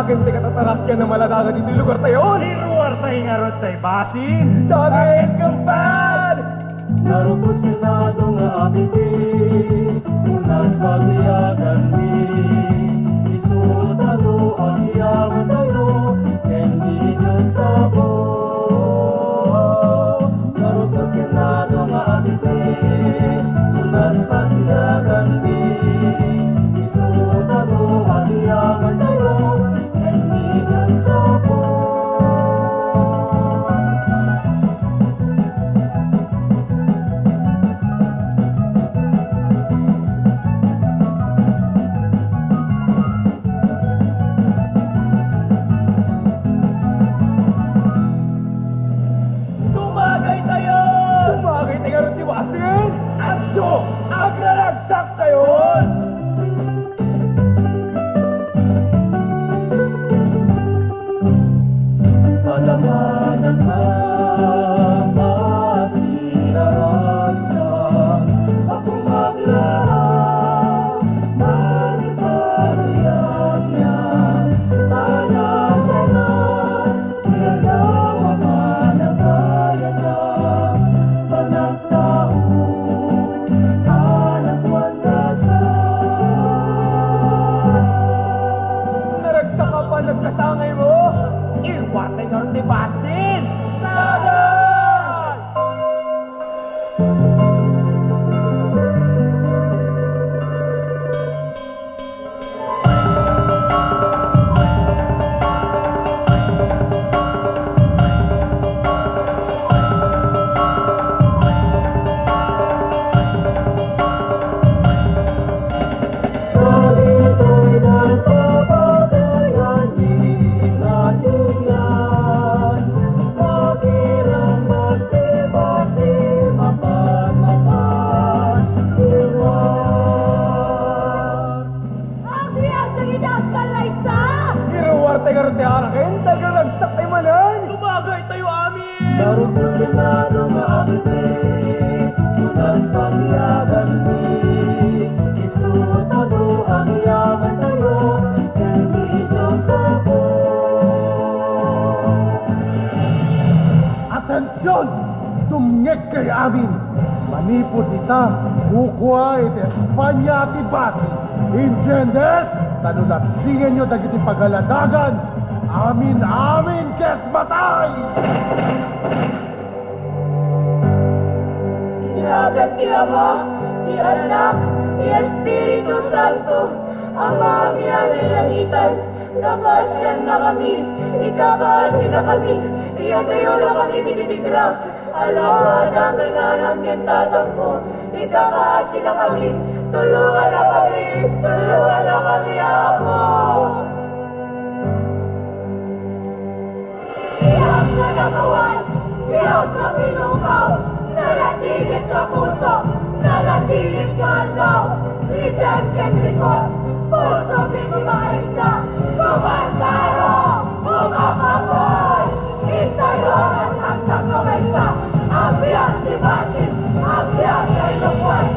akin ti katatarakyan na malalaga dito yung lugar tayo. Liruar tayo nga ron tayo basin. Tagay kumpad! Narupo Senado nga abiti, unas pagbiyagan di. Isutado ang iyaman tayo, hindi Diyos ako. Narupo Senado nga abiti, unas pagbiyagan di. Isutado ang iyaman tayo, hindi Diyos ako. Tumagay tayo! Tumagay tayo rin tiwasin! At so, agraragsak tayo! Palamanan ang masiraragsak, akong maglaang malipagayagyan, tanan-tanan, iyalawa managayan na, panagtaon, anak wandasan. Naragsak ka pa nagkasangay mo! Irwatay nga rin ti basin! Tagay! Ito'y nagpapagayan din natin yan. Pakirang magtibasin, mapan, iwan. Ang riyag ng inakalaysa! Irwatay nga rin ti harakin! Tagalagsak tayo manan! Tumagay tayo amin. Narupo Senado nga abiti, unas pagbiyagan di. Isutado ang iyaman tayo, hindi Diyos ako. Atensyon! Tumngek kay amin! Manipod ita, bukuay de Espanya at Ibasi. Incendes! Tanulapsingan nyo dagiti pagaladagan! Amin, amin, ket batay! Tinagan ti Ama, ti Anak, ti Espiritu Santo, Ama aming langitan, kabasyan na kami, ikabasin na kami, iyagayo na kami tinitigra. Ala, namin na ng kintatang ko, ikabasin na kami, tulungan na kami, Apo. Bihag na nagawan, bihag na pinukaw, nalatigit ka puso, nalatigit ka andaw, litan kendrikot, puso pinimain na, kumantaro, umapapoy, itayo ang sangsang kamaysa, agbiyak tibasin, agbiyak na inupuan,